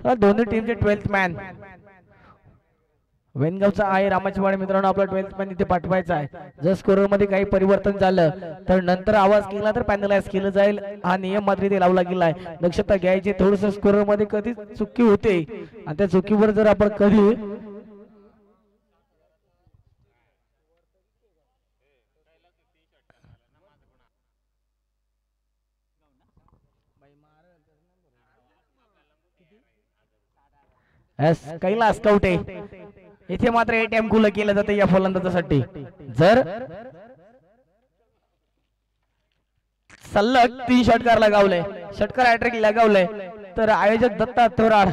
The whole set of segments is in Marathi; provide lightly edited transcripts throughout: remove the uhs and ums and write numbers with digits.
दोन्ही टीमचे 12th मॅन वेनगावचा आहे रामाचीवाडी मित्रांनो. आपला 12th मॅन इथे पाठवायचा आहे. जर स्कोअर मध्ये काही परिवर्तन झालं तर नंतर आवाज केला तर पॅनलाइज केलं जाईल. हा नियम मात्र इथे लावला गेला आहे. दक्षता घ्यायची. थोडस स्कोअर मध्ये कधी चुकी होते आणि त्या चुकीवर जर आपण कधी कैलास कवटे इथे मात्र एटीएम खुलं केलं जातं या फलंदाजासाठी. जर सलग 3 षटकार लगावले, षटकार हॅट्रिक लगावले तर आयोजक दत्ता थोराड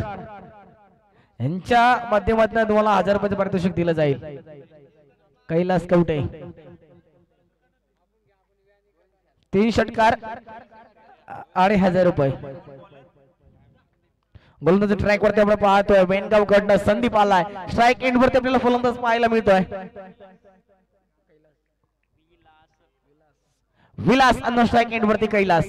यांच्या माध्यमातून तुम्हाला 1000 रुपये पारितोषिक दिलं जाईल. कैलास कवटे 3 षटकार 1000 रुपये. गोलंदाज ट्रॅक वरती आपण पाहतोय वेनगाव कडनं संदीप आलाय. स्ट्राइक एंड वरती आपल्याला फलंदाज पाहायला मिळतोय. विलास अन्न स्ट्राइक एंड वरती कैलास.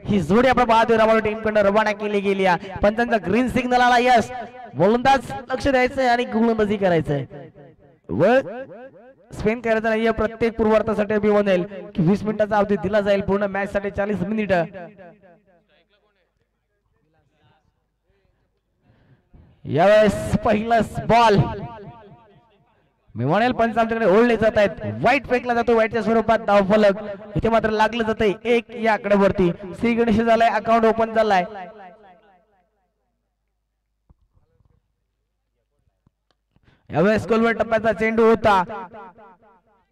ही जोडी आपण पाहतोय रामालो टीम कडनं रवाना केली गेली. पंचांचा ग्रीन सिग्नल आला. यस गोलंदाज लक्ष द्यायचंय आणि गोलंदाजी करायचंय. व स्पेन करायचं नाहीये. प्रत्येक पूर्वार्धासाठी मी म्हणेल की 20 मिनिटाचा अवधी दिला जाईल. पूर्ण मॅच साठी 40 मिनिट. यावेळेस पहिलाच बॉल मी म्हणेल पंचांकडे ओढले जात आहेत. वाईट फेकला जातो. वाईटच्या स्वरूपात धाव फलक इथे मात्र लागलं जात आहे 1 या आकड्यावरती. श्री गणेश झालाय. अकाउंट ओपन झालाय. यावेळेस गोलवर टप्प्याचा चेंडू होता.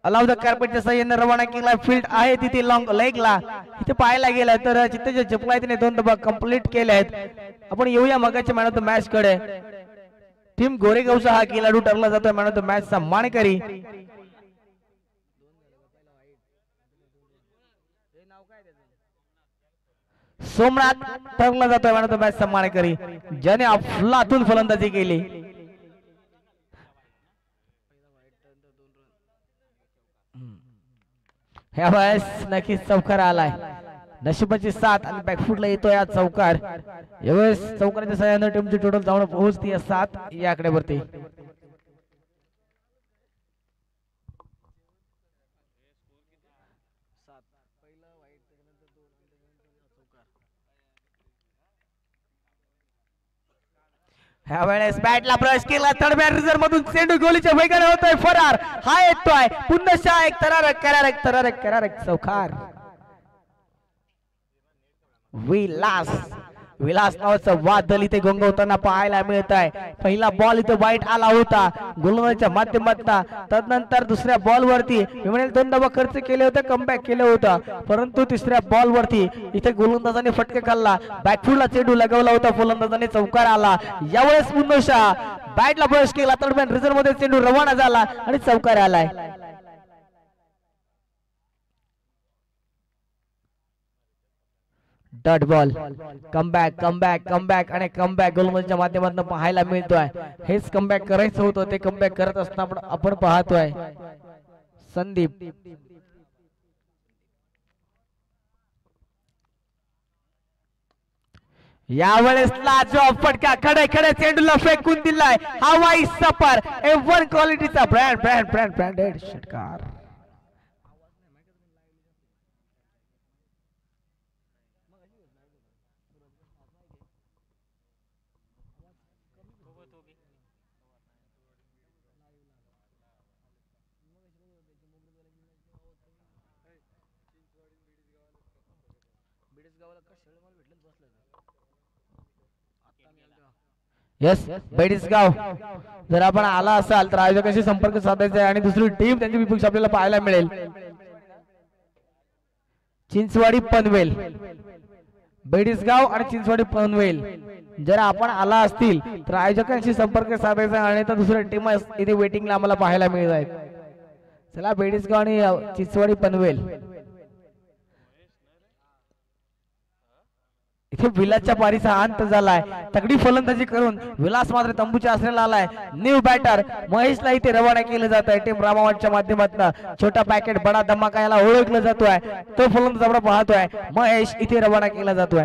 अलाव द कार्पेटच्या साह्याने रवाना केला. फील्ड आहे तिथे लॉंग लेगला इथे पाहायला गेला तर चित्तेच्या जपला तिने 2 डबा कंप्लीट केले आहेत. आपण येऊया मगाच्या मॅन ऑफ द मॅच कडे. टीम गोरेगावचा हा खेळाडू ठरला जातोय मॅन ऑफ द मॅच चा मानकरी. सोमनाथ ठरला जातोय मॅन ऑफ द मॅच चा मानकरी ज्याने अफलातून फलंदाजी केली. ह्या वेळेस नक्कीच चौकार आलाय. नशिबाची साथ आणि बॅकफुटला येतोय हा चौकार. यावेळेस चौकाराच्या सहाय्याने टीमची टोटल धावणं पोहोचते 7 या आकड्यावरती. ह्या वेळेस बॅटला ब्रश केला. तडब्या रिझर्व मधून चेंडू गोलीच्या वेगाने होतोय फरार. हा येतोय पुन्हा एक तरारक चौकार. विलास नावाचं वादळ इथे गंगवताना पाहायला मिळत आहे. पहिला बॉल इथे वाईट आला होता गोलंदाजाच्या माध्यमातून. तदनंतर दुसऱ्या बॉल वरती मी म्हणेल 2 धावा खर्च केले होते. कमबॅक केलं होतं परंतु तिसऱ्या बॉल वरती इथे गोलंदाजाने फटका खाल्ला. बॅकफुटला चेंडू लगावला होता. फलंदाजाने चौकार आला. यावेळेस पुन्हा बॅटला ब्रश केला. तडब्यान रिझर्व मध्ये चेंडू रवाना झाला आणि चौकार आलाय. Dot ball. कमबॅक आणि कमबॅक गोलंदाजाच्या माध्यमातून पाहायला मिळतोय. हेच कमबॅक करायचं होतं. ते कमबॅक करत असताना आपण पाहतोय संदीप. यावेळेस लाजवाब फटका खडे चेंडूला फेकून दिलाय. हवाई सफर A1 क्वालिटीचा ब्रँडेड षटकार. यस बेडीसगाव जर आपण आला असाल तर आयोजकांशी संपर्क साधायचा आहे आणि दुसरी टीम त्यांची विपक्ष आपल्याला पाहायला मिळेल. चिंचवाडी पनवेल. बेडीसगाव आणि चिंचवाडी पनवेल जर आपण आला असतील तर आयोजकांशी संपर्क साधायचा आणि तर दुसऱ्या टीम इथे वेटिंगला आम्हाला पाहायला मिळत आहेत. चला बेडीसगाव आणि चिंचवाडी पनवेल. इथे विलासच्या पारीचा अंत झालाय. तगडी फलंदाजी करून विलास मात्र तंबूच्या आसऱ्याला आलाय. न्यू बॅटर महेशला इथे रवाना केलं जात आहे. टीम रामावतच्या माध्यमातून छोटा पॅकेट बडा धमाका याला ओळखलं जातोय. तो फलंदाज आपण पाहतोय. महेश इथे रवाना केला जातोय.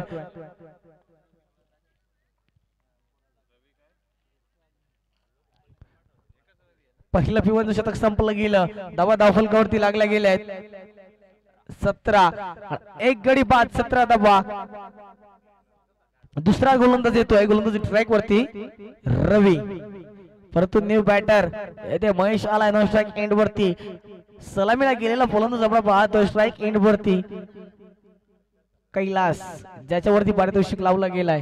पहिलं पिवंद शतक संपलं गेलं. धावा धावफलकावरती लागल्या गेल्या 17. एक गडी बाद 17 धावा. दुसरा गोलंदाज येतोय गोलंदाजी ट्रॅक वरती रवी, परंतु न्यू बॅटर येथे महेश आलाय नो स्ट्राइक एंड वरती. सलामीला गेलेला फलंदाज आपण पाहतो स्ट्राइक एंड वरती कैलास, ज्याच्यावरती पारितोषिक लावला गेलाय.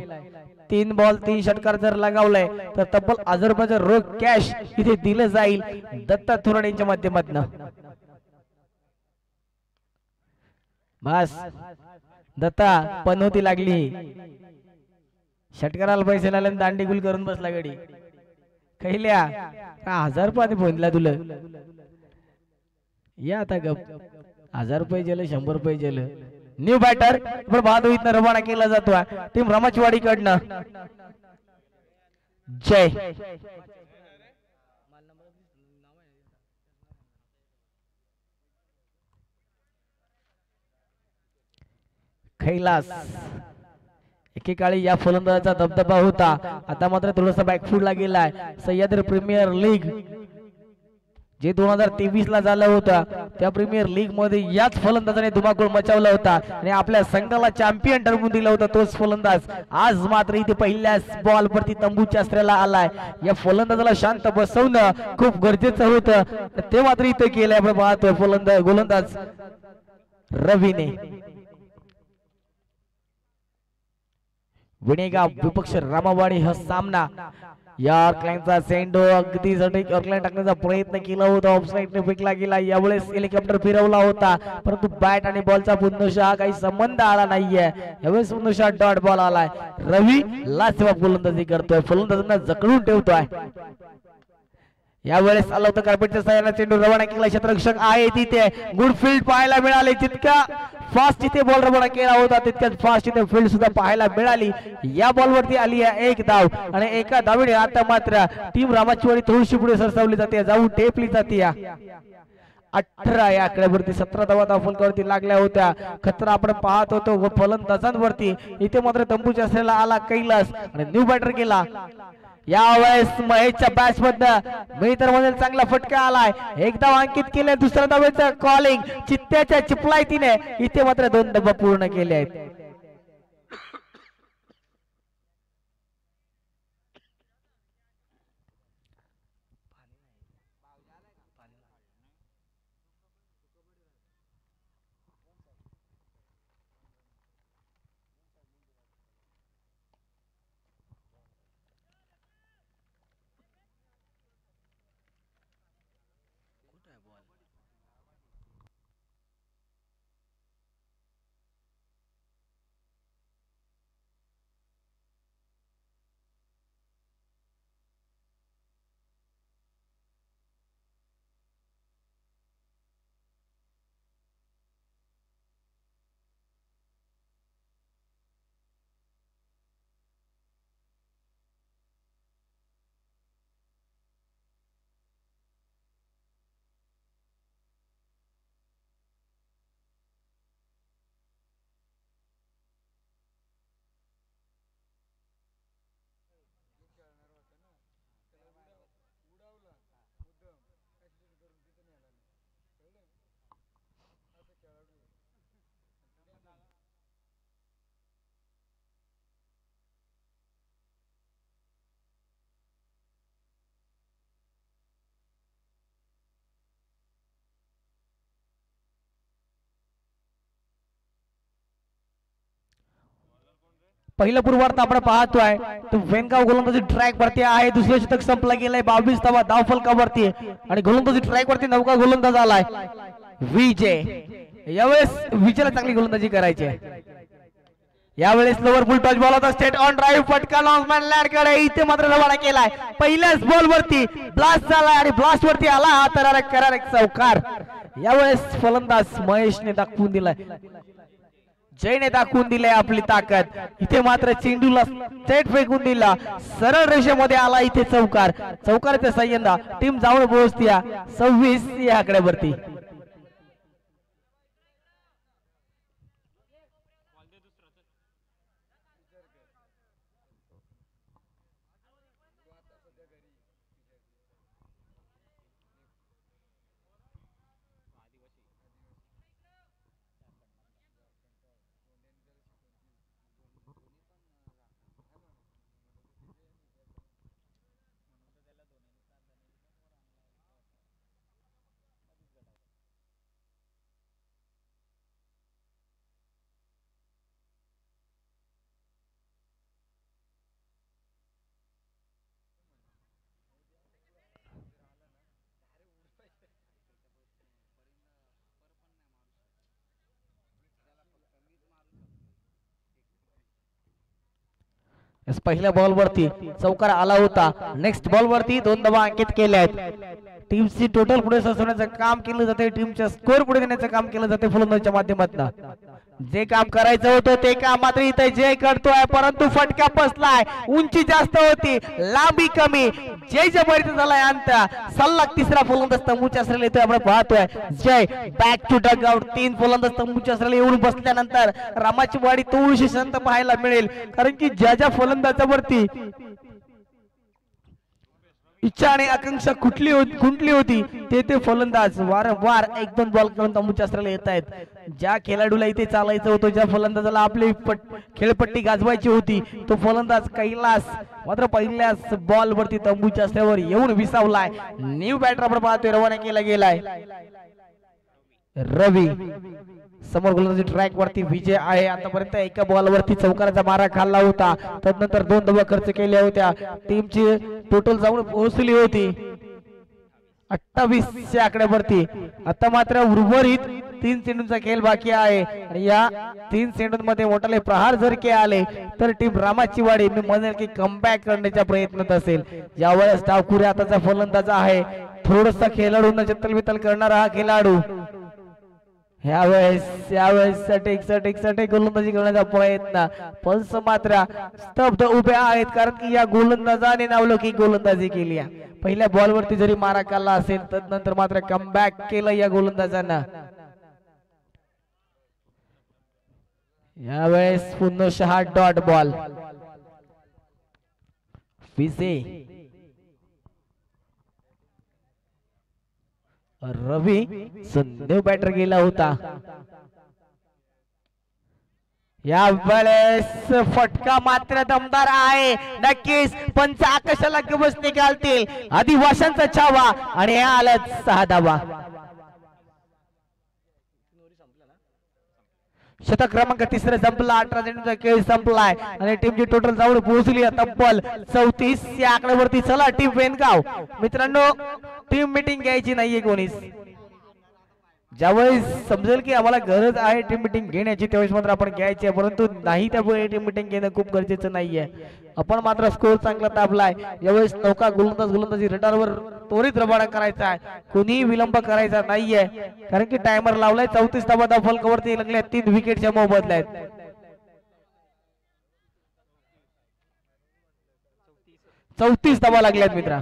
3 बॉल 3 षटकार जर लगावलाय तर तब्बल 1000 रुपयाचं रोख कॅश इथे दिलं जाईल दत्ता थोराड यांच्या माध्यमातून. बस दत्ता पनोती लागली, षटकाराला पैसे लागले दांडी गुल करून बसला गडी. कैल्या 1000 रुपये फोन दिला तुला, या आता गप. 1000 रुपये गेले, 100 रुपये गेले. न्यू बॅटर पण बहादुरीतनं रवाना केला जातो टीम रामाचवाडी कडनं. जय कैलास. एकेकाळी या फलंदाजाचा दबदबा होता, आता मात्र थोडासा बॅकफूटला गेलाय. सह्याद्री प्रीमियर लीग जे 2023 ला झालं होतं त्या प्रीमियर लीग मध्ये याच फलंदाजाने धुमाकूळ मचावला होता आणि आपल्या संघाला चॅम्पियन ठरवून दिला होता तोच फलंदाज. आज मात्र इथे पहिल्याच बॉल वरती तंबूच्या अस्त्राला आलाय. या फलंदाजाला शांत बसवणं खूप गरजेचं होतं, ते मात्र इथे केलंय. आपण पाहतोय गोलंदाज रवीने. विनेगा विपक्ष रामावाडी हा सामना. या ऑकलँडचा सेंडो अगदी सटीक ऑकलँड टाकण्याचा प्रयत्न केला होता, ऑफसाईडने फेकला गेला. यावेळेस हेलिकॉप्टर फिरवला होता, परंतु बॅट आणि बॉलचा पुन्हा काही संबंध आला नाहीये. यावेळेस पुन्हा डॉट बॉल आलाय. रवी लाजवाब गोलंदाजी करतोय, फलंदाजांना जखडून ठेवतोय. यावेळेस आला होता कार्पेटच्या साह्याने चेंडू रवाना केला. क्षेत्ररक्षक आहे तिथे, गुड फील्ड पाहायला मिळाले. जितका फास्ट इथे बॉल रवाना केला होता तितक्याच फास्ट इथे फील्ड सुद्धा पाहायला मिळाली. या बॉल वरती आली आहे 1 धाव आणि एका धावीने आता मात्र टीम रामाचवाडी थोडीशी पुढे सरसावली जाते, जाऊन टेपली जाते. 18 या आकड्यावरती 17 धावा धावफलकावरती लागल्या होत्या. खतरा आपण पाहत होतो फलंदाजांवरती. इथे मात्र तंबूच्या असलेला आला कैलास आणि न्यू बॅटर केला. यावेळेस महेशच्या बॅच मधनं मेहतर मध्ये चांगला फटका आलाय. 1 धाव अंकित केले, दुसऱ्या धावेचं कॉलिंग चित्त्याच्या चिपलायतीने इथे मात्र 2 धावा पूर्ण केले आहेत. पहिलं पूर्वार्ध आपण पाहतोय तो वेनगाव गोलंदाजी ट्रॅक वरती आहे. दुसरं शतक संपला गेलंय 22 धावा धावफलकावरती आणि गोलंदाजी ट्रॅक वरती नवका गोलंदाज आलाय विजय. यावेळेस विजयला चांगली गोलंदाजी करायची आहे. यावेळेस लोवर फुल टच बॉल होता, स्टेट ऑन ड्राईव्ह फटका लॉन्समॅन लॅडकडे. इथे मात्र रवाना केलाय. पहिल्याच बॉल वरती ब्लास्ट झालाय आणि ब्लास्ट वरती आला हा करार एक चौकार. यावेळेस फलंदाज महेशने दाखवून दिलाय, जयने दाखवून दिले आपली ताकद. इथे मात्र चेंडूला थेट फेकून दिला, सरळ रेषेमध्ये आला इथे चौकार. चौकाराच्या साह्याने टीम जाऊन पोहोचते 26 या आकड्यावरती. पहिल्या बॉल वरती चौकार आला होता. नेक्स्ट बॉल वरती 2 धावा अंकित केल्या आहेत. टीमची टोटल पुढे सरसवण्याचं काम केलं जाते. टीमच्या स्कोर पुढे नेण्याचं काम केलं जाते फलंदाजीच्या माध्यमातून. जे काम करायचं होतं ते काम मात्र इथे जय करतोय, परंतु फटका बसलाय. उंची जास्त होती, लांबी कमी. जय जबरीत झालाय अंत. सलग तिसरा फलंदाज तंबूच्या आश्रयाला येतोय आपण पाहतोय. जय बॅक टू डग आउट. 3 फलंदाज तंबूच्या आश्रयाला येऊन बसल्यानंतर रामाची वाडी थोडीशी शांत पाहायला मिळेल, कारण की ज्या फलंदाजावरती इच्छा आणि आकांक्षा खुंटली होती ते फलंदाज वारंवार 1-2 बॉल करून तंबूच्या आश्रयाला येत आहेत. ज्या खेळाडूला इथे चालायचं होतं, ज्या फलंदाजाला आपली खेळपट्टी गाजवायची होती, तो फलंदाज कैलास मात्र पहिल्याच बॉल वरती तंबूच्या आश्रयावर येऊन विसावलाय. न्यू बॅटर आपण पाहतोय रवाना केला गेलाय. रवी समोर गोलंदाजी ट्रॅक वरती विजय आहे. आतापर्यंत एका बॉल वरती चौकाराचा मारा खाल्ला होता, त्यानंतर 2 धावा खर्च केल्या होत्या. टीमची टोटल जाऊन पोहोचली होती 28 च्या आकड्यावरती. आता मात्र उर्वरित 3 चेंडूंचा खेळ बाकी आहे आणि या 3 चेंडूंमध्ये मोठाले प्रहार जर के आले तर टीम रामाची वाडी मी म्हणेल की कमबॅक करण्याच्या प्रयत्नात असेल. यावेळेस डावखुऱ्या हाताचा फलंदाज आहे, थोडासा खेळाडूंना चित्तलबित्तल करणारा हा खेळाडू. यावेळेस सटेक गोलंदाजी करण्याचा प्रयत्न. पंच मात्र स्तब्ध उभे आहेत, कारण की या गोलंदाजाने नावलौकिक गोलंदाजी केली आहे. पहिल्या बॉल वरती जरी मारा काढला असेल तर नंतर मात्र कमबॅक केलं या गोलंदाजांना. यावेळेस पुन्हा डॉट बॉल. विजय रवी संदेव बॅटर गेला होता. या वेळेस फटका मात्र दमदार आहे. नक्कीच पंच आकाशाला गवस निघालतील. आदिवासांचा छावा आणि आलं 6 धावा. शतक क्रमांक 3 संपला. 18 चेंडूचा खेळ संपलाय आणि टीमची टोटल जाऊन पोहोचली तब्बल 34 या आकड्यावरती. चला टीम वेनगाव मित्रांनो, टीम मीटिंग घ्यायची नाहीये कोणीच. ज्यावेळेस समजेल की आम्हाला गरज आहे टीम मीटिंग घेण्याची त्यावेळेस मात्र आपण घ्यायची आहे, परंतु नाही त्यामुळे टीम मीटिंग घेणं खूप गरजेचं नाहीये. आपण मात्र स्कोर चांगला दाबलाय. यावेळेस नौका गोलंदाजी रडारवर त्वरित रवाना करायचा आहे, कोणीही विलंब करायचा नाहीये, कारण की टायमर लावलाय. 34 धावा फलकावरती लागल्या. 3 विकेटच्या मोबदल्या आहेत. चौतीस धावा लागल्यात मित्रा.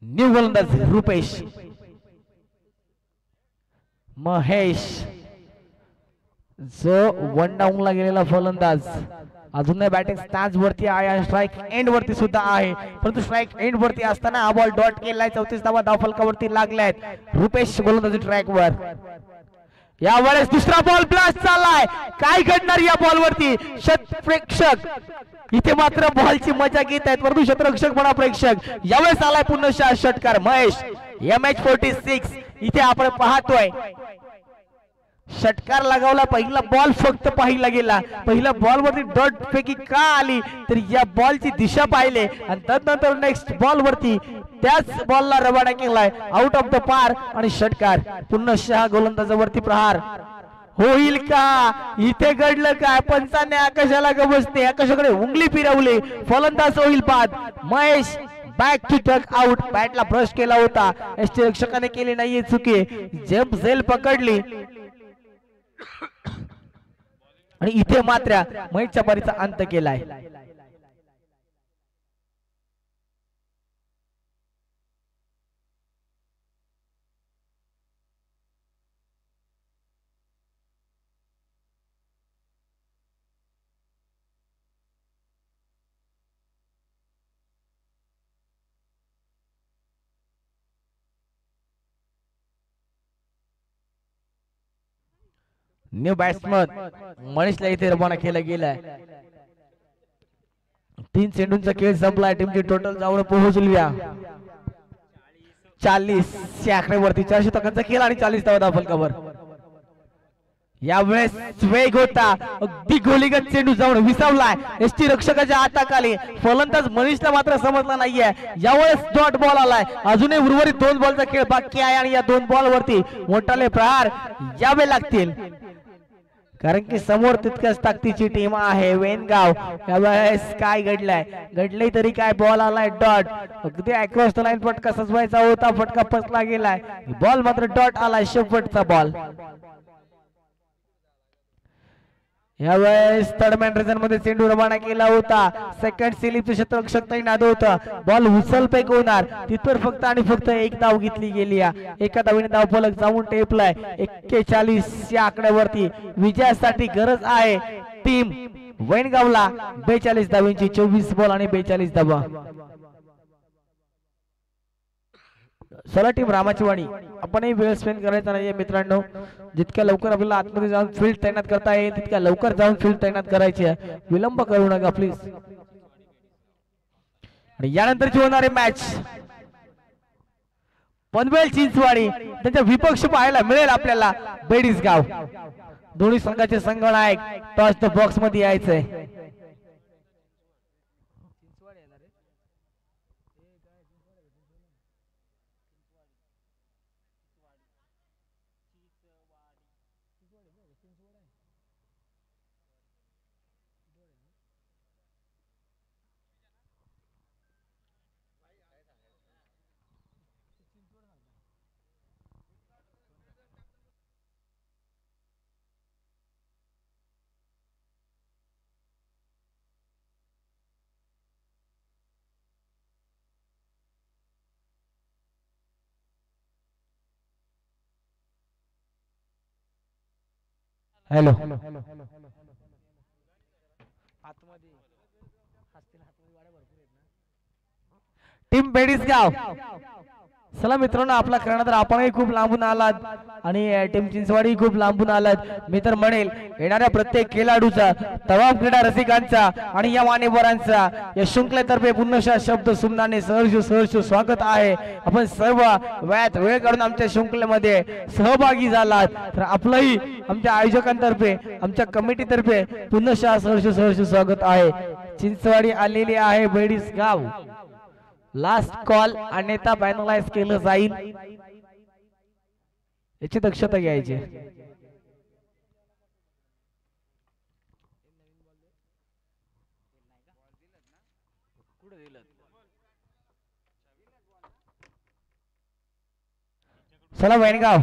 न्यू गोलंदाज रुपेश महेश, जो 1 डाऊनला गेलेला फलंदाज अजून बॅटिंग स्टॅन्स वरती आहे, स्ट्राइक एंड वरती सुद्धा आहे, परंतु स्ट्राइक एंड वरती असताना हा बॉल डॉट केलाय. 34 धावा धावफलकावरती लागल्यात. रुपेश गोलंदाजी ट्रॅक वर. यावेळेस दुसरा बॉल ब्लास्ट चाललाय. काय घडणार या बॉल वरती? प्रेक्षक इथे मात्र बॉलची मजा घेत आहेत, परंतु क्षेत्ररक्षक म्हणा प्रेक्षक. यावेळेस आलाय पुन्हा षटकार महेश. MH46 इथे आपण पाहतोय षटकार लगावला. पहिला बॉल फक्त पाहिला गेला. पहिल्या बॉल वरती डॉट पैकी का आली तर या बॉलची दिशा पाहिले आणि त्यानंतर नेक्स्ट बॉल वरती त्याच बॉलला रवाना केलाय आउट ऑफ द पार आणि षटकार. पुन्हा गोलंदाजावरती प्रहार होईल का? इथे घडलं काय? पंचाने आकाशाला गवसणे, आकाशाकडे उंगली फिरवली. फलंदाज होईल बाद. Mahesh back to duck out. बॅटला ब्रश केला होता, एसटी रक्षकाने केली नाहीये चुकी. जेम झेल पकडली आणि इथे मात्र महेशच्या पारीचा अंत केलाय. न्यू बॅट्समन मनीषला इथे रवाना केला गेलाय. 3 चेंडूंचा खेळ संपलाय. टीमची टोटल जाऊन पोहोचली 40 या आकड्यावरती. 400 षटकांचा खेळ आणि 40 धावा फलकावर. यावेळेस वेग होता, अगदी गोलीगत चेंडू जाऊन विसावलाय एसटी रक्षकाच्या हाताखाली. फलंदाज मनीषला मात्र समजला नाहीये. यावेळेस डॉट बॉल आलाय. अजूनही उर्वरित 2 बॉलचा खेळ बाकी आहे आणि या 2 बॉल वरती मोठाले प्रहार यावे लागतील, कारण की समोर तितक्याच ताकदीची टीम आहे वेनगाव. यावेळेस काय घडलंय तरी काय, बॉल आलाय डॉट. अगदी अक्रॉस द लाईन फटका सजवायचा होता, फटका पसला गेलाय. बॉल मात्र डॉट आलाय, शेवटचा बॉल. यावेळेस थर्ड मॅन रिझन मध्ये चेंडू रवाना केला होता. सेकंड स्लिपचं क्षेत्ररक्षक तैनात होता. बॉल उचलपेक होणार, तिथवर फक्त आणि फक्त 1 धाव घेतली गेली. एका धावीने धाव फलक जाऊन टेपलाय 41 या आकड्यावरती. विजयासाठी गरज आहे टीम वैनगावला 42 धावांची. 24 बॉल आणि 42 धावा. चला टीम रामाचीवाडी, आपणही वेळ स्पेंड करायचा नाहीये मित्रांनो. जितक्या लवकर आपल्याला आतमध्ये जाऊन फील्ड तैनात करता येईल तितक्या लवकर जाऊन फील्ड तैनात करायची आहे. विलंब करू नका प्लीज. आणि यानंतरची होणारी मॅच पनवेल चिंचवाडी, त्यांचा विपक्ष पाहायला मिळेल आपल्याला बेडीसगाव. दोन्ही संघाचे संघनायक टॉस द बॉक्स मध्ये यायचंय. Hello, team Bedisgaon. चला मित्रांनो, आपला कर्णधार आपणही खूप लांबून आलात आणि टीम चिंचवाडी खूप लांबून आलात. मी तर म्हणेल येणाऱ्या प्रत्येक खेळाडूचा, तमाम क्रीडा रसिकांचा आणि या मान्यवरांचा या शृंखलेतर्फे पुन्हा शब्द सुमनाने सहर्ष स्वागत आहे. आपण सर्व वेळ काढून आमच्या शृंखलेमध्ये सहभागी झालात तर आपलंही आमच्या आयोजकांतर्फे, आमच्या कमिटीतर्फे पुन्हा सहर्ष स्वागत आहे. चिंचवाडी आलेली आहे बेडीसगाव. लास्ट कॉल अन्यथा फायनलाइज केलं जाईल, याची दक्षता घ्यायची. चला वैनगाव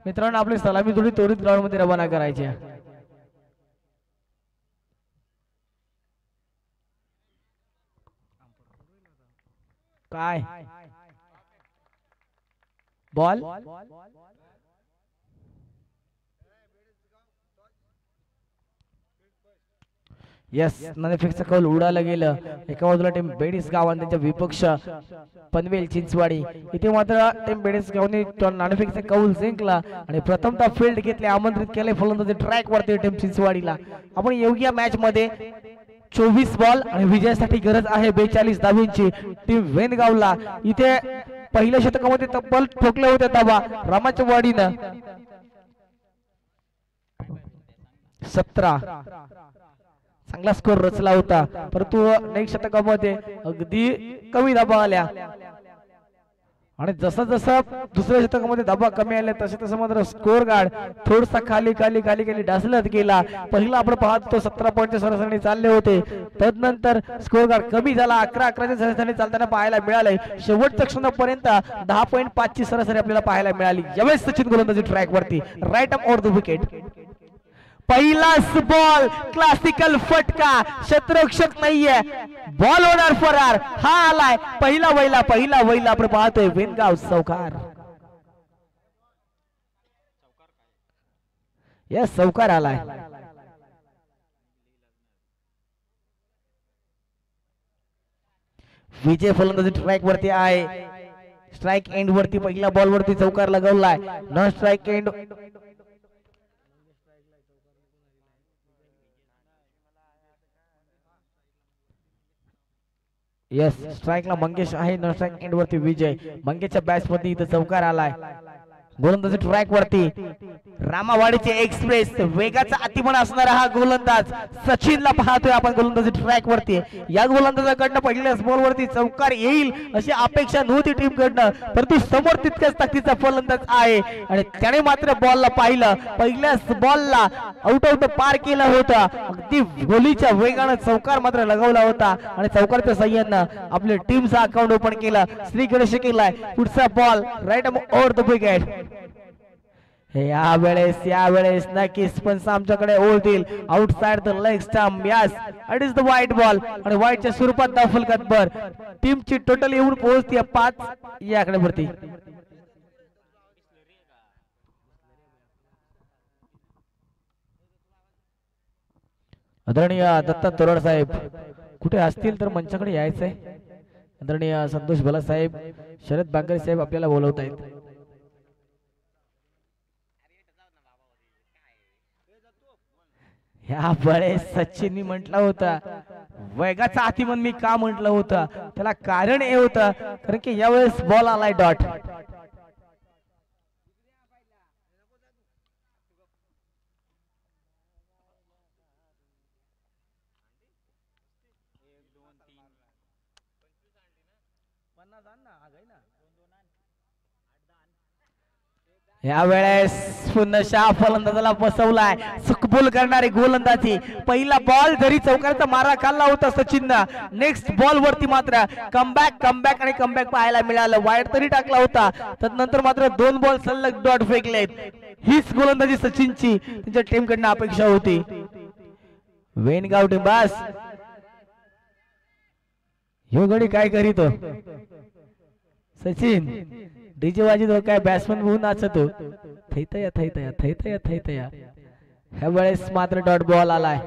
मित्रांनो, आपली सलामी थोडी त्वरित ग्राउंड मध्ये रवाना करायची आहे. काय बॉल यस, नाणेफेकचं कौल उडालं गेलं. एका बाजूला टीम बेडीसगाव आणि त्यांच्या विपक्ष पनवेल चिंचवाडी. इथे मात्र टीम बेडीसगावने नाणेफेकचं कौल जिंकला आणि प्रथमतः फील्ड घेतले, आमंत्रित केले फलंदाजी ट्रॅक वरती टीम चिंचवाडीला. आपण योग्य मॅच मध्ये 24 बॉल आणि विजयासाठी गरज आहे 42 धावांची. टीम वेनगावला इथे पहिल्या शतकामध्ये तब्बल ठोकले होते धावा रामाच्या वाडीनं 17. चांगला स्कोर रचला होता, परंतु नेक्स्ट शतकामध्ये अगदी कमी धावा आल्या आणि जसं जसं दुसऱ्या शतकामध्ये धावा कमी आल्या तसे तसं मात्र स्कोर गार्ड थोडासा खाली ढासलत गेला. पहिला आपण पाहतो 17 पॉईंटच्या सरासरी चालले होते, तदनंतर स्कोर गार्ड कमी झाला, 11-11च्या सरासरी चालताना पाहायला मिळाले. शेवटच्या क्षणापर्यंत 10.5 ची सरासरी आपल्याला पाहायला मिळाली. यावेळेस सचिन गोलंदाजी ट्रॅक वरती right up over the wicket. पहिलाच बॉल, क्लासिकल फटका, क्षेत्ररक्षक नाहीये, बॉल होणार फरार. हा आलाय पहिला वैला आपण पाहतोय वेनगाव चौकार. यस, चौकार आलाय. विजय फलंदाजी ट्रॅक वरती आहे. स्ट्राइक एंड वरती पहिल्या बॉल वरती चौकार लगवलाय. नॉन स्ट्राइक एंड यस, स्ट्राइकला मंगेश आहे, नॉन स्ट्राइक एंड वरती विजय. मंगेशच्या बॅट्स मध्ये इथं चौकार आलाय. गोलंदाजी ट्रॅक वरती रामावाडीचे एक्सप्रेस वेगाचा अतिमान असणारा हा गोलंदाज सचिनला पाहतोय आपण गोलंदाजी ट्रॅक वरती। या गोलंदाजाकडनं पहिल्याच बॉल वरती चौकार येईल अशी अपेक्षा नव्हती टीम कडनं, परंतु समोर तितक्याच ताकदीचा फलंदाज आहे आणि त्याने मात्र बॉलला पाहिलं, पहिल्याच बॉलला आउट ऑफ द पार केला होता। अगदी गोलीच्या वेगानं चौकार मात्र लगावला होता आणि चौकारच्या सहाय्यानं आपल्या टीमचा अकाउंट ओपन केला। श्री गणेश केलाय पुढचा ball right over the wicket. यावेळेस नक्कीच पण आमच्याकडे ओढतील outside the leg stump. Yes it is the white ball आणि व्हाईटच्या स्वरूपात दाखल कदबर टीमची टोटल येऊन पोहोचते 5 या आकड्यावरती। आदरणीय दत्ता तोरड साहेब कुठे असतील तर मंचाकडे यायचंय। आदरणीय संतोष भला साहेब, शरद बांगरे साहेब आपल्याला बोलवत आहेत। या वेळेस सचिननी म्हटलं होतं वेगाचा अतिमन, मी का म्हटलं होतं त्याला कारण हे होतं कारण की यावेळेस बॉल आलाय डॉट। यावेळेस पुन्हा फलंदाजाला बसवलाय सुकबुल करणारी गोलंदाजी। पहिला बॉल जरी चौकाराचा मारा खाल्ला होता सचिननं, नेक्स्ट बॉल वरती मात्र कमबॅक आणि कमबॅक पाहायला मिळालं। वाईट तरी टाकला होता, त्यानंतर मात्र 2 बॉल सलग डॉट फेकलेत। हीच गोलंदाजी सचिनची त्यांच्या टीम कडनं अपेक्षा होती। वेनगाव टीम बस ह्यो गडी काय करीतो सचिन डीजे वाजी तो काय बॅट्समन होऊन नाचतो थैतया। ह्या वेळेस मात्र डॉट बॉल आलाय।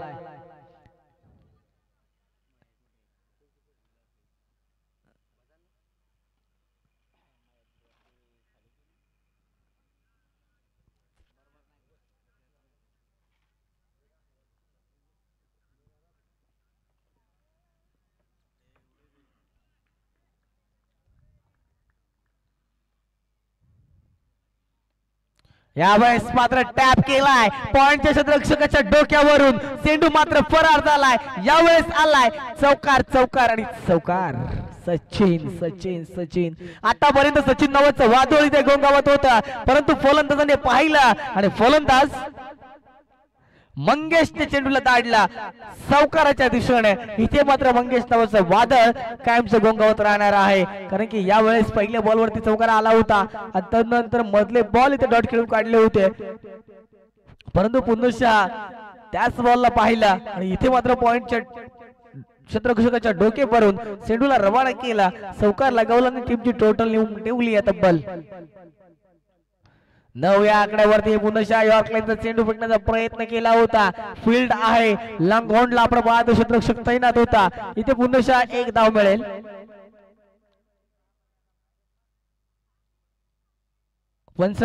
यावेळेस मात्र टॅप केलाय पॉइंटच्या क्षेत्ररक्षकाच्या डोक्यावरून, चेंडू मात्र फरार झालाय। यावेळेस आलाय चौकार आणि चौकार। सचिन आतापर्यंत सचिन नावाचं वादळ इथे गोंगावत होता, परंतु फलंदाजाने पाहिलं आणि फलंदाज मंगेशने चेंडूला दाडला चौकाराच्या दिशेने। इथे मात्र मंगेश नावाचं वादळ कायमचं गोंगावत राहणार आहे, कारण की यावेळेस पहिल्या बॉलवरती चौकार आला होता आणि त्यानंतर मधले बॉल इथे डॉट खेळून काढले होते, परंतु पुन्हा त्याच बॉलला पाहिला आणि इथे मात्र पॉइंटच्या क्षेत्ररक्षकाच्या डोक्यावरून चेंडूला रवाना केला, चौकार लगावला आणि टीमची टोटल नेऊन ठेवली आहे तब्बल 9 या आकड्यावरती। पुन्हा यॉर्कलाईनचा चेंडू फेकण्याचा प्रयत्न केला होता, फील्ड आहे लॉंगॉनला आपण पाहतो क्षेत्ररक्षक तैनात होता। इथे पुन्हा 1 धाव मिळेल। पंच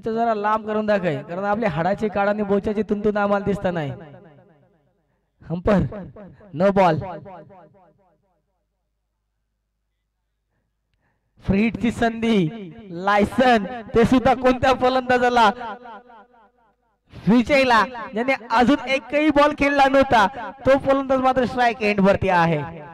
जरा लांब करून दाखय, कारण आपल्या हाडाची काढाने बोचाची तुंतून आम्हाला दिसता नाही। Hamper no ball. फ्रीटची संधी लायसन ते सुद्धा कोणत्या फलंदाजाला विजयला, ज्याने अजून एकही बॉल खेळला नव्हता, तो फलंदाज मात्र स्ट्राइक एंड वरती आहे।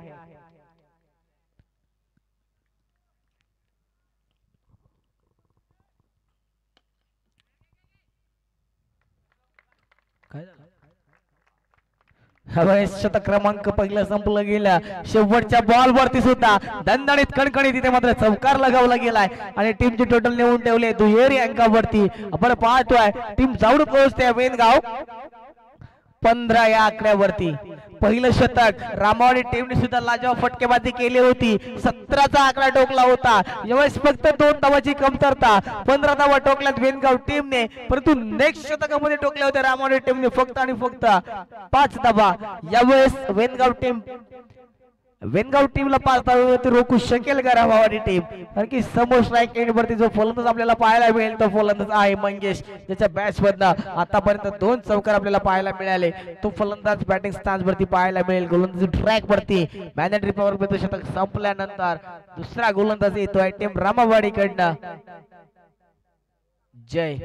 शतक क्रमांक पहिला संपलं गेला। शेवटच्या बॉल वरती सुद्धा दणदणीत कणकणीत तिथे मात्र चौकार लगावला गेलाय आणि टीमची टोटल नेऊन ठेवले दुहेरी अंकावरती। आपण पाहतोय टीम जाऊन पोहोचते वेनगाव 15 या आकड्यावरती। पहिलं शतक रामावाडी टीमने सुद्धा लाजवाब फटकेबाजी केली होती, 17चा आकडा टोकला होता। यावेळेस फक्त 2 धावाची कमतरता, 15 धावा टोकल्यात वेनगाव टीमने, परंतु नेक्स्ट शतकामध्ये टोकले होते रामावाडी टीमने फक्त आणि फक्त 5 धावा। यावेळेस वेनगाव टीमला 5 धावांवरती रोखू शकेल का रामावाडी टीम, कारण की समोर स्ट्राइक एंड वरती जो फलंदाज आपल्याला पाहायला मिळेल तो फलंदाज आहे मंगेश, ज्याच्या बॅट्स मधनं आतापर्यंत 2 चौकार आपल्याला पाहायला मिळाले। तो फलंदाज बॅटिंग स्टान्स वरती पाहायला मिळेल। गोलंदाजी ट्रॅक वरती मॅनेटरी पॉवर पे शतक संपल्यानंतर दुसरा गोलंदाज येतोय टीम रामावाडीकडनं जय.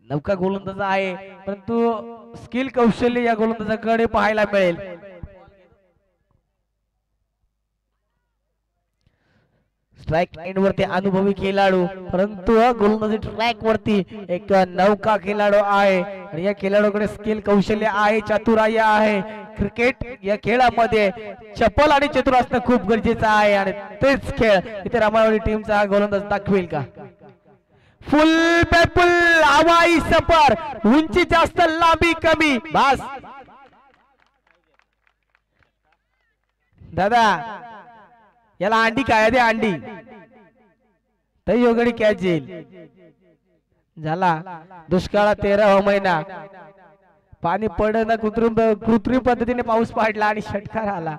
नौका गोलंदाज आहे परंतु स्किल कौशल्य या गोलंदाजाकडे पाहायला मिळेल. स्ट्राइक एंड वरती अनुभवी खेळाडू परंतु गोलंदाजी ट्रॅक वरती एक नौका खेळाडू आहे आणि या खेळाडूकडे स्किल कौशल्य आहे, चातुर्य आहे. क्रिकेट या खेळामध्ये चपल आणि चतुर असणं खूप गरजेचं आहे आणि तेच खेळ इथे रामावाडी टीमचा गोलंदाज दाखवेल का. फुल पे फुल हवाई सफर, उंची जास्त लांबी कमी. बस दादा याला अंडी काय दे अंडी तरी योगडी कॅच येईल. झाला दुष्काळात 13वा महिना, पाणी पडणं कृत्रिम पद्धतीने पाऊस पडला आणि षटकार आला.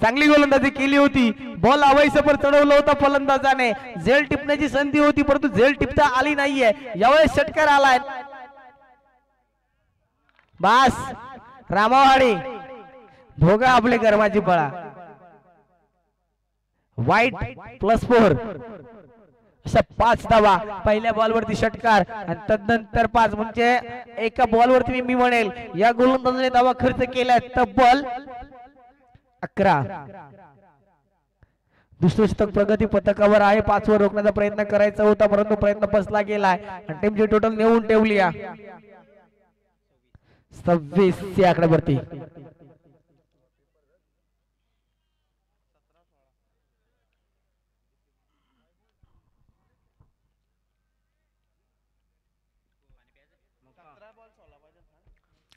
चांगली गोलंदाजी केली होती, बॉल हवाई पर चढवलं होतं फलंदाजाने. झेल टिपण्याची संधी होती परंतु झेल टिपता आली नाहीये. यावेळेस षटकार आलाय. बस रामावाडी भोगा आपले कर्माची फळा. वाईट +4 अशा 5 धावा पहिल्या बॉल वरती षटकार आणि तदनंतर 5 म्हणजे एका बॉल वरती मी म्हणेल या गोलंदाजाने धावा खर्च केला तब्बल 11. दुसरं शतक प्रगती पथकावर आहे. 5 वर रोखण्याचा प्रयत्न करायचा होता परंतु प्रयत्न फसला गेलाय आणि टीमची टोटल नेऊन ठेवली 26 या आकड्यावरती.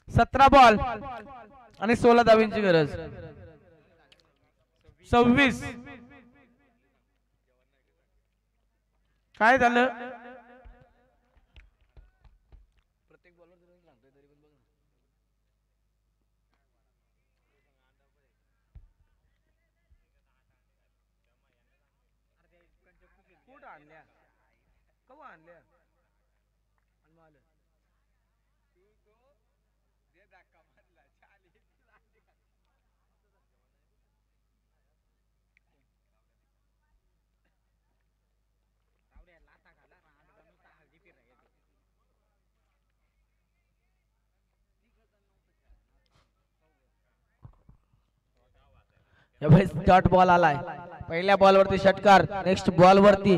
सतरा बॉल आणि 16 धावांची गरज. 26 काय झालं. डॉट बॉल आलाय. पहिल्या बॉल वरती षटकार, नेक्स्ट बॉल वरती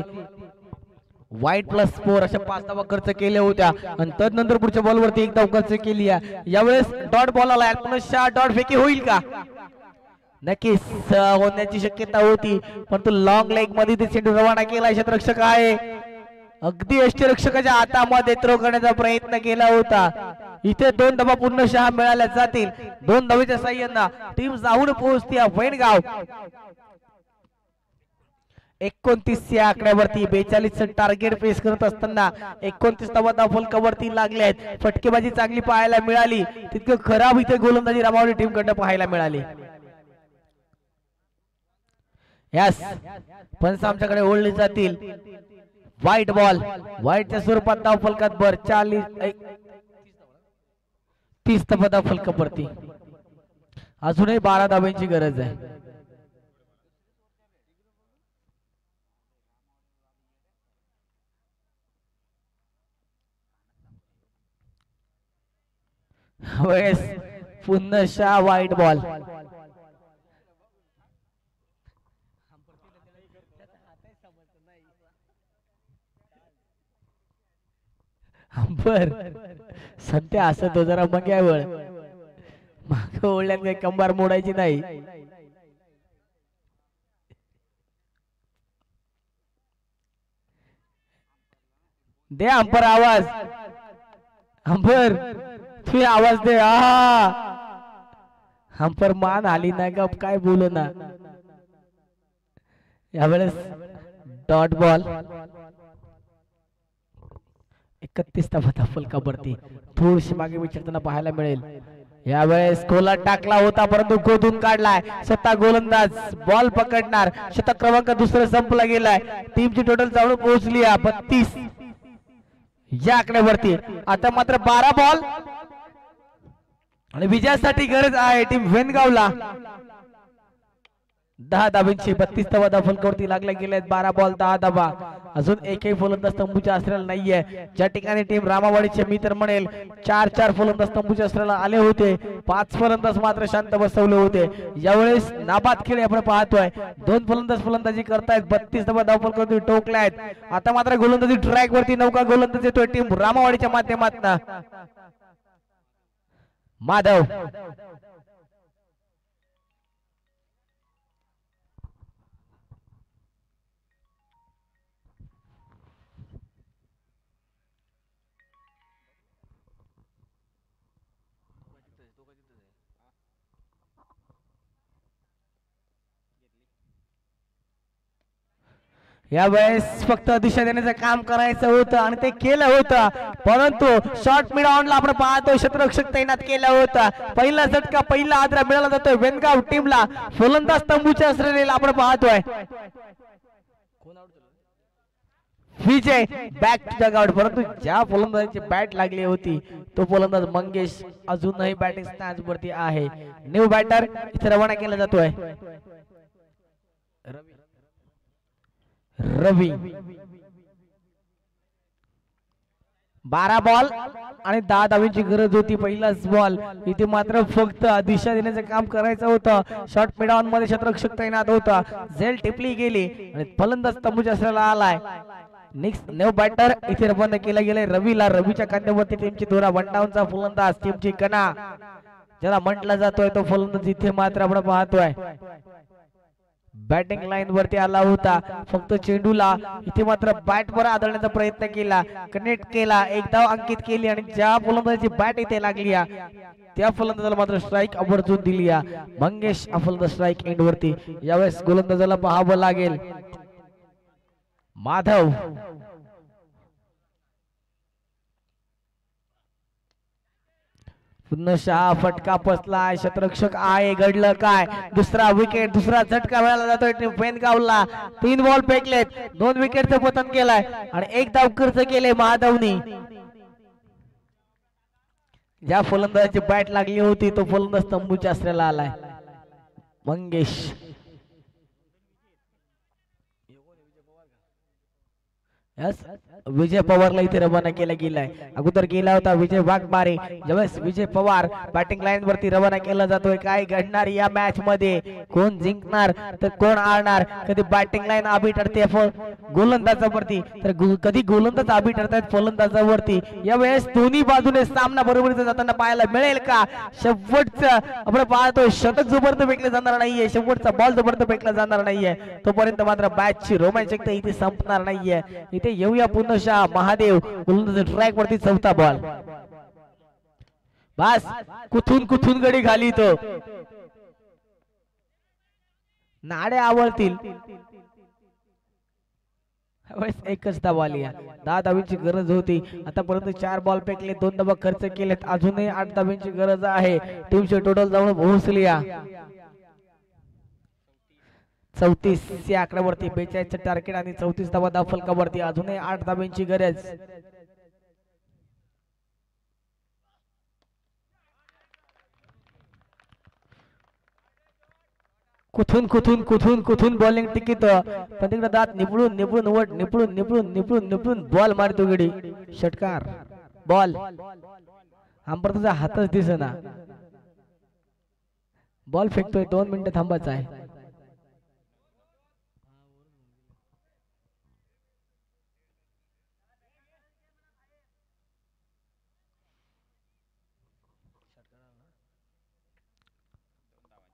वाईट +4 अशा 5 धावा खर्च केल्या होत्या आणि तदनंतर पुढच्या बॉल वरती 1 धाव खर्च केली आहे. यावेळेस डॉट बॉल आलाय. पुन्हा डॉट फेकी होईल का. नक्कीच होण्याची शक्यता होती परंतु लॉंग लेग मध्ये ते चेंडू रवाना केला. क्षेत्ररक्षक आहे अगदी यष्टीरक्षकाच्या हातामध्ये थ्रो करण्याचा प्रयत्न केला होता. इथे 2 धावा पूर्णशः मिळाल्या जातील. 2 धावेच्या साह्याने टीम जाऊन पोहोचते वैणगाव. 29 या आकड्यावरती 42 टार्गेट फेस करत असताना 29 धावा फलकावरती लागले आहेत. फटकेबाजी चांगली पाहायला मिळाली, तितकं खराब इथे गोलंदाजी रामावाडी टीम कडनं पाहायला मिळाली. यस पंच आमच्याकडे ओढले जातील. व्हाईट बॉल, व्हाईटच्या स्वरूपात धाव फलकात भर. 30 धावा फलकावरती अजूनही 12 धावांची गरज आहे. पुन्हा व्हाईट बॉल. बर सध्या असं तो जरा मग्यावर माग ओढल्यात काही कंबार मोडायची नाही. दे अंपर आवाज. अंपर तू आवाज दे. अंपर मान आली नाही का काय बोलू ना. यावेळेस डॉट बॉल. 31 धावा फलकावरती थोडीशी मागे विचारताना पाहायला मिळेल. यावेळेस गोला टाकला होता परंतु गोदून काढलाय. स्वतः गोलंदाज बॉल पकडणार. शतक क्रमांक दुसरा संपला गेलाय. टीमची टोटल जाऊन पोहोचली 32 या आकड्यावरती. आता मात्र 12 बॉल आणि विजयासाठी गरज आहे टीम वेणगावला. 10 धाबांची 32 धावा फलकावरती लागल्या गेल्या 12 बॉल 10 धावा अजून एकही फलंदाज तंबूच्या असलेला नाहीये ज्या ठिकाणी टीम रामावाडीचे मी तर म्हणेल 4 फलंदाज तंबूच्या असलेला आले होते 5 फलंदाज मात्र शांत बसवले होते यावेळेस नाबाद खेळ आपण पाहतोय 2 फलंदाज फलंदाजी करतायत 32 धावा फलकावरती टोकल्यात आता मात्र गोलंदाजी ट्रॅक वरती नौका गोलंदाजी येतोय टीम रामावाडीच्या माध्यमातून माधव यावेळेस फक्त दिशा देण्याचं काम करायचं होतं आणि ते केलं होतं परंतु शॉर्ट मिड ऑनला आपण पाहतोय क्षेत्ररक्षक तैनात केला होता पहिला झटका पहिला आदरा मिळाला जातोय वेनगाव टीमला फलंदाज तंबूच्या असलेला आपण पाहतोय विजय बॅक टू द आउट परंतु ज्या फलंदाजाची बॅट लागली होती तो फलंदाज मंगेश अजूनही बॅटिंग स्टॅन्ड वरती आहे न्यू बॅटर इथे रवाना केला जातोय रवी 12 बॉल आणि 10 धावांची गरज होती पहिलाच बॉल इथे मात्र फक्त दिशा देण्याचं काम करायचं होतं शॉर्ट मिड ऑन मध्ये क्षेत्ररक्षक तैनात होता झेल टिपली गेली आणि फलंदाज तंबूच्या असलेला आलाय नेक्स्ट न्यू बॅटर इथे बंद केला गेलाय रवीला रवीच्या खांद्यावरती टीमची दोरा 1 डाऊनचा फलंदाज टीमची कणा ज्याला म्हटला जातोय तो फलंदाज इथे मात्र आपण पाहतोय बॅटिंग लाईन वरती आला होता फक्त चेंडूला इथे मात्र बॅट वर आदळण्याचा प्रयत्न केला कनेक्ट केला एक धाव अंकित केली आणि ज्या फलंदाजाची बॅट इथे लागली त्या फलंदाजाला मात्र स्ट्राईक आवर्जून दिली मंगेश फलंदाज स्ट्राईक एंड वरती यावेळेस गोलंदाजाला पाहावं लागेल माधव पुन्हा फटका पसलाय क्षेत्ररक्षक आहे घडलं काय दुसरा विकेट दुसरा झटका मिळाला जातोय वेनगावला 3 बॉल फेकलेत 2 विकेटचं पतन केलाय आणि 1 धाव खर्च केले महादेवनी ज्या फलंदाजाची बॅट लागली होती तो फलंदाज तंबूच्या असलेला आलाय मंगेश विजय पवारला इथे रवाना केला गेलाय अगोदर गेला होता विजय वाघमारे ज्यावेळेस विजय पवार बॅटिंग लाईन वरती रवाना केला जातोय काय घडणार या मॅच मध्ये कोण जिंकणार तर कोण हारणार कधी बॅटिंग लाईन आबी ठरते गोलंदाजावरती तर कधी गोलंदाज आबी ठरतायत फलंदाजावरती यावेळेस दोन्ही बाजूने सामना बरोबरीचा जाताना पाहायला मिळेल का शेवटचं आपण पाहतोय शतक जोपर्यंत फेकले जाणार नाहीये शेवटचा बॉल जोपर्यंत फेकला जाणार नाहीये तोपर्यंत मात्र मॅचची रोमांचकता इथे संपणार नाहीये इथे येऊया पुन्हा महादेव ट्रॅक वरती चौथा बॉल बस कुठून गडी घाली तो नाडे आवडतील एकच धाव आली 10 धावांची गरज होती आतापर्यंत 4 बॉल फेकले 2 धावा खर्च केलेत अजूनही 8 धावांची गरज आहे टीमचे टोटल जाऊन पोहोचली 34 या आकड्यावरती 42 टार्गेट आणि 34 धावा धाव फलकावरती अजूनही 8 धावांची गरज कुठून बॉलिंग टिकित पण तिकडे दात निपळून बॉल मारतो गडी षटकार बॉल आंपर तुझा हातच दिसेना बॉल फेकतोय 2 मिनिटं थांबायचं आहे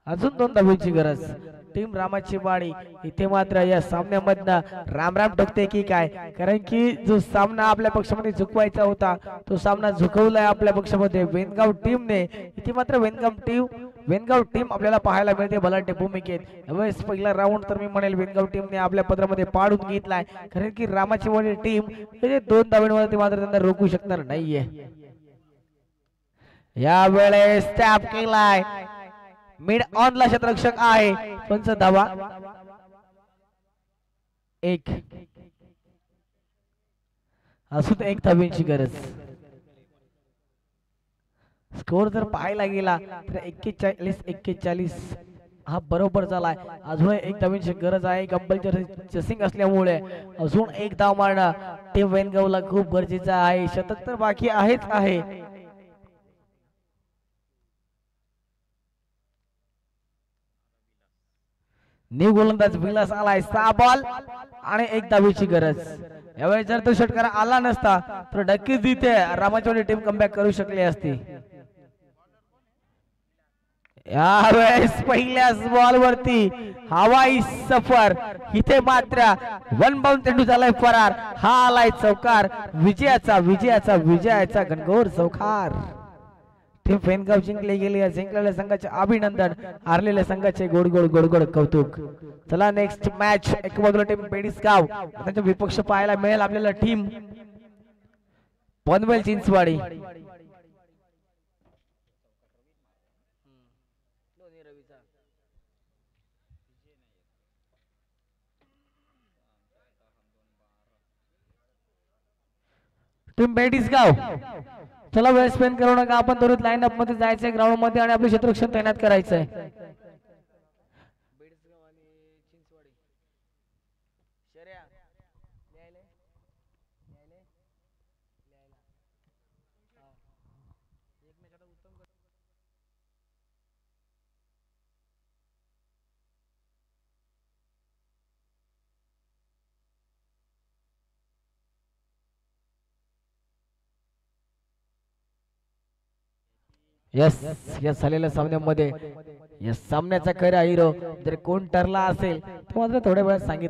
अजून 2 धावांची गरज टीम रामाची वाडी इथे मात्र या सामन्यामधनं राम टोकते की काय कारण की जो सामना आपल्या पक्षामध्ये झुकवायचा होता तो सामना झुकवलाय आपल्या पक्षामध्ये वेनगाव टीमने इथे मात्र वेनगाव टीम आपल्याला पाहायला मिळते बलाढ्य भूमिकेत यावेळेस पहिला राऊंड तर मी म्हणेल वेनगाव टीमने आपल्या पत्रामध्ये पाडून घेतलाय कारण की रामाची वाडी टीम 2 धावांवरती मात्र त्यांना रोखू शकणार नाहीये यावेळेस टॅप केलाय मिड ऑन ला क्षेत्ररक्षक आहे 5 धावा 1 अजून 1 धावांची गरज स्कोर जर पाहायला गेला तर 41-41 हा बरोबर झालाय. अजून एक धावांची गरज आहे कंपल्सरी चेसिंग असल्यामुळे अजून एक धाव मारणं टीम वेनगावला खूप गरजेचं आहे. शतक तर बाकी आहेच आहे. न्यू गोलंदाज विलास आलाय. 6 बॉल आणि एक धावेची गरज. यावेळी जर तो षटकार आला नसता तर नक्कीच इथे रामाचोली टीम कमबॅक करू शकली असती. यावेळेस पहिल्याच बॉल वरती हवाई सफर. इथे मात्र वन बाउंड चेंडू झालाय फरार. हा आलाय चौकार. विजयाचा विजयाचा विजयाचा घनघोर चौकार. टीम फेनगाव जिंकले गेले. जिंकलेल्या संघाचे अभिनंदन. हारलेल्या संघाचे गोड गोड गोड गोड कौतुक. चला नेक्स्ट मॅच. एक बाजूला टीम पेडिसगाव त्यांचा विपक्ष पाहायला मिळेल आपल्याला टीम पनवेल चिंचवाडी. टीम पेडिसगाव चला वेळ स्पेंड करू नका. आपण त्वरित लाईन अप मध्ये जायचंय ग्राउंड मध्ये आणि आपले क्षेत्ररक्षण तैनात करायचंय. यस यस झालेल्या सामन्यामध्ये या सामन्याचा खरा हिरो जर कोण ठरला असेल तो मात्र थोड्या वेळात सांगितलं.